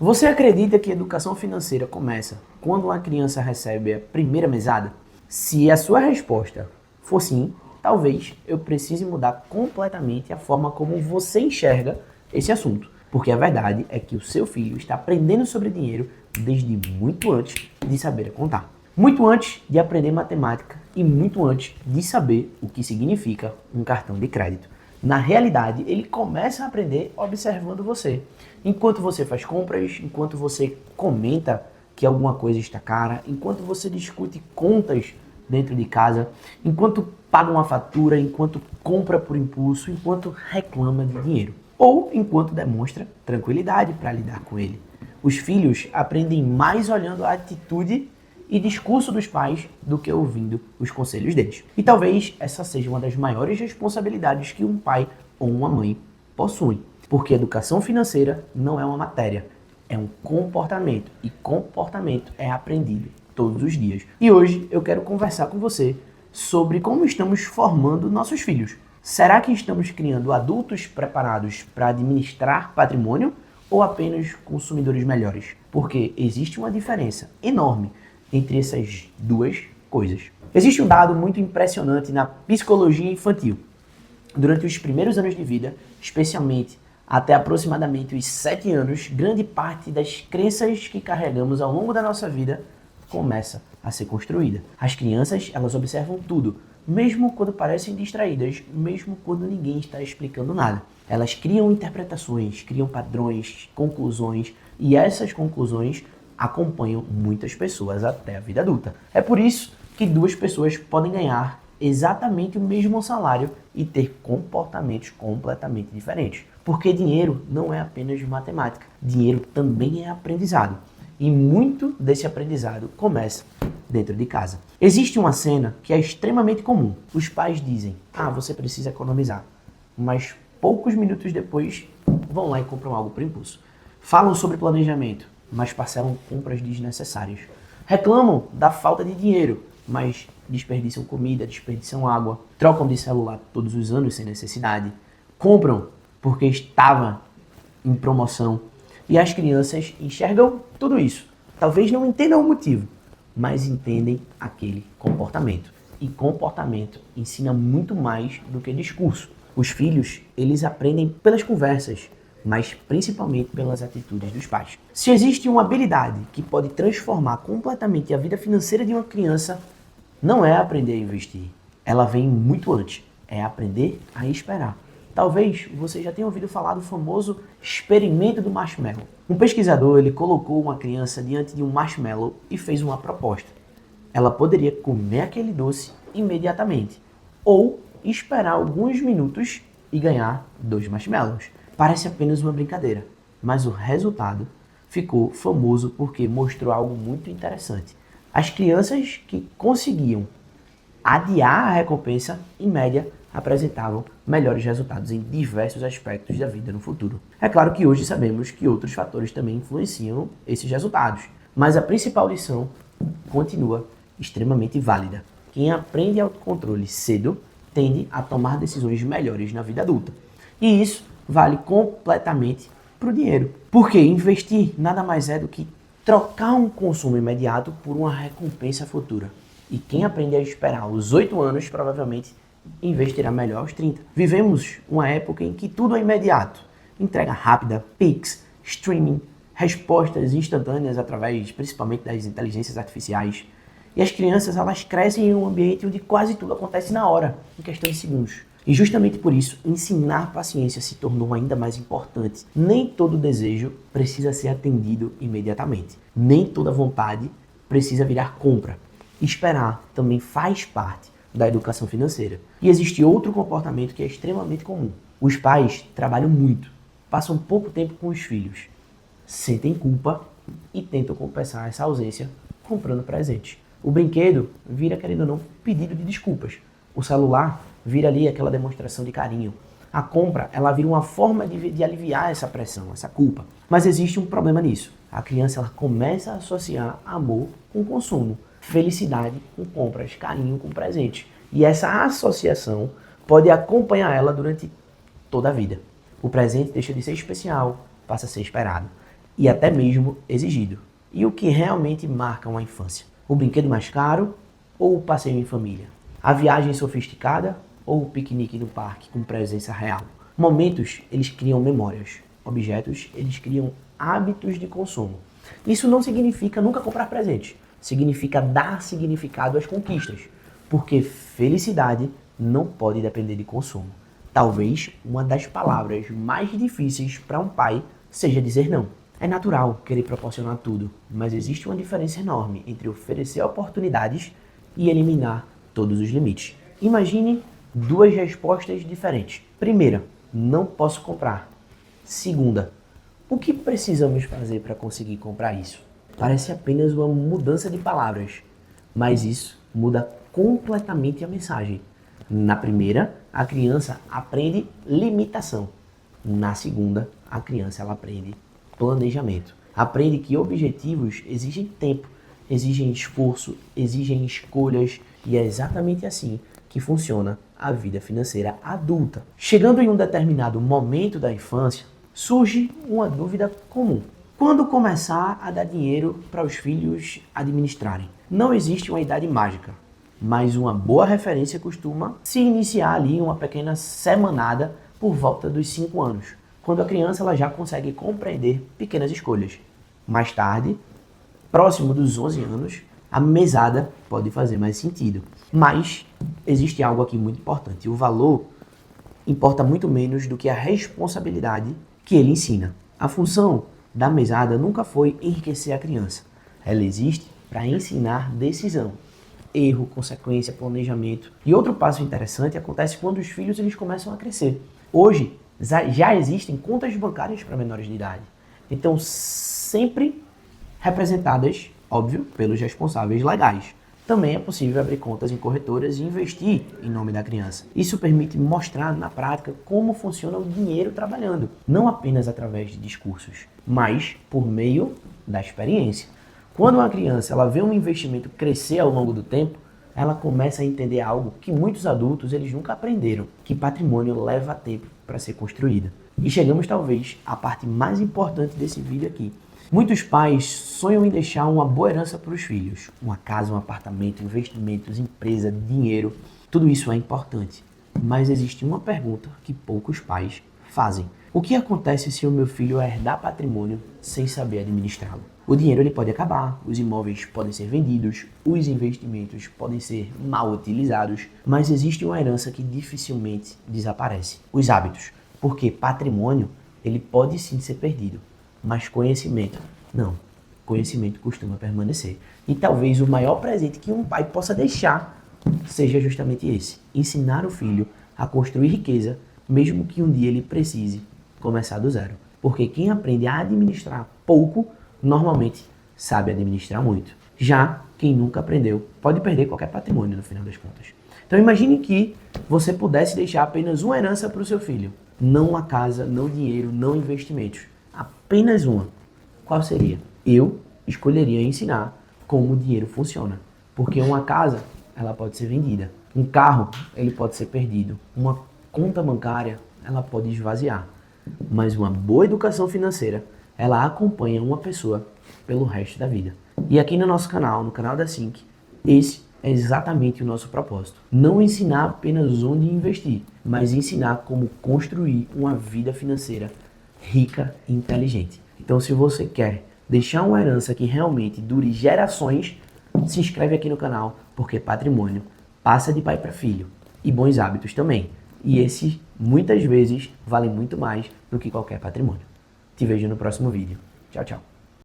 Você acredita que a educação financeira começa quando uma criança recebe a primeira mesada? Se a sua resposta for sim, talvez eu precise mudar completamente a forma como você enxerga esse assunto. Porque a verdade é que o seu filho está aprendendo sobre dinheiro desde muito antes de saber contar. Muito antes de aprender matemática e muito antes de saber o que significa um cartão de crédito. Na realidade, ele começa a aprender observando você. Enquanto você faz compras, enquanto você comenta que alguma coisa está cara, enquanto você discute contas dentro de casa, enquanto paga uma fatura, enquanto compra por impulso, enquanto reclama de dinheiro. Ou enquanto demonstra tranquilidade para lidar com ele. Os filhos aprendem mais olhando a atitude e discurso dos pais do que ouvindo os conselhos deles. E talvez essa seja uma das maiores responsabilidades que um pai ou uma mãe possuem. Porque educação financeira não é uma matéria, é um comportamento. E comportamento é aprendido todos os dias. E hoje eu quero conversar com você sobre como estamos formando nossos filhos. Será que estamos criando adultos preparados para administrar patrimônio ou apenas consumidores melhores? Porque existe uma diferença enorme entre essas duas coisas. Existe um dado muito impressionante na psicologia infantil. Durante os primeiros anos de vida, especialmente até aproximadamente os 7 anos, grande parte das crenças que carregamos ao longo da nossa vida começa a ser construída. As crianças, elas observam tudo, mesmo quando parecem distraídas, mesmo quando ninguém está explicando nada. Elas criam interpretações, criam padrões, conclusões, e essas conclusões acompanham muitas pessoas até a vida adulta. É por isso que duas pessoas podem ganhar exatamente o mesmo salário e ter comportamentos completamente diferentes. Porque dinheiro não é apenas matemática, dinheiro também é aprendizado. E muito desse aprendizado começa dentro de casa. Existe uma cena que é extremamente comum. Os pais dizem, você precisa economizar. Mas poucos minutos depois, vão lá e compram algo por impulso. Falam sobre planejamento, mas parcelam compras desnecessárias. Reclamam da falta de dinheiro, mas desperdiçam comida, desperdiçam água. Trocam de celular todos os anos sem necessidade. Compram porque estava em promoção. E as crianças enxergam tudo isso. Talvez não entendam o motivo, mas entendem aquele comportamento. E comportamento ensina muito mais do que discurso. Os filhos, eles aprendem pelas conversas, mas principalmente pelas atitudes dos pais. Se existe uma habilidade que pode transformar completamente a vida financeira de uma criança, não é aprender a investir. Ela vem muito antes. É aprender a esperar. Talvez você já tenha ouvido falar do famoso experimento do marshmallow. Um pesquisador, ele colocou uma criança diante de um marshmallow e fez uma proposta. Ela poderia comer aquele doce imediatamente ou esperar alguns minutos e ganhar 2 marshmallows. Parece apenas uma brincadeira, mas o resultado ficou famoso porque mostrou algo muito interessante. As crianças que conseguiam adiar a recompensa, em média, apresentavam melhores resultados em diversos aspectos da vida no futuro. É claro que hoje sabemos que outros fatores também influenciam esses resultados, mas a principal lição continua extremamente válida. Quem aprende autocontrole cedo tende a tomar decisões melhores na vida adulta. E isso vale completamente para o dinheiro. Porque investir nada mais é do que trocar um consumo imediato por uma recompensa futura. E quem aprende a esperar aos 8 anos provavelmente investirá melhor aos 30. Vivemos uma época em que tudo é imediato. Entrega rápida, Pix, streaming, respostas instantâneas através principalmente das inteligências artificiais. E as crianças, elas crescem em um ambiente onde quase tudo acontece na hora, em questão de segundos. E justamente por isso, ensinar paciência se tornou ainda mais importante. Nem todo desejo precisa ser atendido imediatamente. Nem toda vontade precisa virar compra. Esperar também faz parte da educação financeira. E existe outro comportamento que é extremamente comum. Os pais trabalham muito, passam pouco tempo com os filhos, sentem culpa e tentam compensar essa ausência comprando presentes. O brinquedo vira, querendo ou não, pedido de desculpas. O celular vira ali aquela demonstração de carinho. A compra, ela vira uma forma de aliviar essa pressão, essa culpa. Mas existe um problema nisso. A criança, ela começa a associar amor com consumo, felicidade com compras, carinho com presentes. E essa associação pode acompanhar ela durante toda a vida. O presente deixa de ser especial, passa a ser esperado. e até mesmo exigido. E o que realmente marca uma infância? O brinquedo mais caro ou o passeio em família? A viagem sofisticada ou o piquenique no parque com presença real? Momentos, eles criam memórias. Objetos, eles criam hábitos de consumo. Isso não significa nunca comprar presentes. Significa dar significado às conquistas. Porque felicidade não pode depender de consumo. Talvez uma das palavras mais difíceis para um pai seja dizer não. É natural querer proporcionar tudo, mas existe uma diferença enorme entre oferecer oportunidades e eliminar todos os limites. Imagine duas respostas diferentes. Primeira, não posso comprar. Segunda, o que precisamos fazer para conseguir comprar isso? Parece apenas uma mudança de palavras, mas isso muda completamente a mensagem. Na primeira, a criança aprende limitação. Na segunda, a criança ela aprende planejamento. Aprende que objetivos exigem tempo, exigem esforço, exigem escolhas e é exatamente assim que funciona a vida financeira adulta. Chegando em um determinado momento da infância, surge uma dúvida comum. Quando começar a dar dinheiro para os filhos administrarem? Não existe uma idade mágica, mas uma boa referência costuma se iniciar ali em uma pequena semanada por volta dos 5 anos, quando a criança ela já consegue compreender pequenas escolhas. Mais tarde, próximo dos 11 anos, a mesada pode fazer mais sentido. Mas existe algo aqui muito importante. O valor importa muito menos do que a responsabilidade que ele ensina. A função da mesada nunca foi enriquecer a criança. Ela existe para ensinar decisão, erro, consequência, planejamento. E outro passo interessante acontece quando os filhos eles começam a crescer. Hoje, já existem contas bancárias para menores de idade. Então, sempre representadas, óbvio, pelos responsáveis legais. Também é possível abrir contas em corretoras e investir em nome da criança. Isso permite mostrar na prática como funciona o dinheiro trabalhando, não apenas através de discursos, mas por meio da experiência. Quando uma criança ela vê um investimento crescer ao longo do tempo, ela começa a entender algo que muitos adultos eles nunca aprenderam, que patrimônio leva tempo para ser construído. E chegamos talvez à parte mais importante desse vídeo aqui. Muitos pais sonham em deixar uma boa herança para os filhos. Uma casa, um apartamento, investimentos, empresa, dinheiro. Tudo isso é importante. Mas existe uma pergunta que poucos pais fazem. O que acontece se o meu filho herdar patrimônio sem saber administrá-lo? O dinheiro ele pode acabar, os imóveis podem ser vendidos, os investimentos podem ser mal utilizados, mas existe uma herança que dificilmente desaparece. Os hábitos. Porque patrimônio ele pode sim ser perdido. Mas conhecimento, não. Conhecimento costuma permanecer. E talvez o maior presente que um pai possa deixar seja justamente esse. Ensinar o filho a construir riqueza, mesmo que um dia ele precise começar do zero. Porque quem aprende a administrar pouco, normalmente sabe administrar muito. Já quem nunca aprendeu pode perder qualquer patrimônio no final das contas. Então imagine que você pudesse deixar apenas uma herança para o seu filho. Não uma casa, não dinheiro, não investimentos. Apenas uma. Qual seria? Eu escolheria ensinar como o dinheiro funciona. Porque uma casa, ela pode ser vendida. Um carro, ele pode ser perdido. Uma conta bancária, ela pode esvaziar. Mas uma boa educação financeira, ela acompanha uma pessoa pelo resto da vida. E aqui no nosso canal, no canal da Sync, esse é exatamente o nosso propósito. Não ensinar apenas onde investir, mas ensinar como construir uma vida financeira rica e inteligente. Então, se você quer deixar uma herança que realmente dure gerações, se inscreve aqui no canal, porque patrimônio passa de pai para filho. E bons hábitos também. E esses, muitas vezes, valem muito mais do que qualquer patrimônio. Te vejo no próximo vídeo. Tchau, tchau.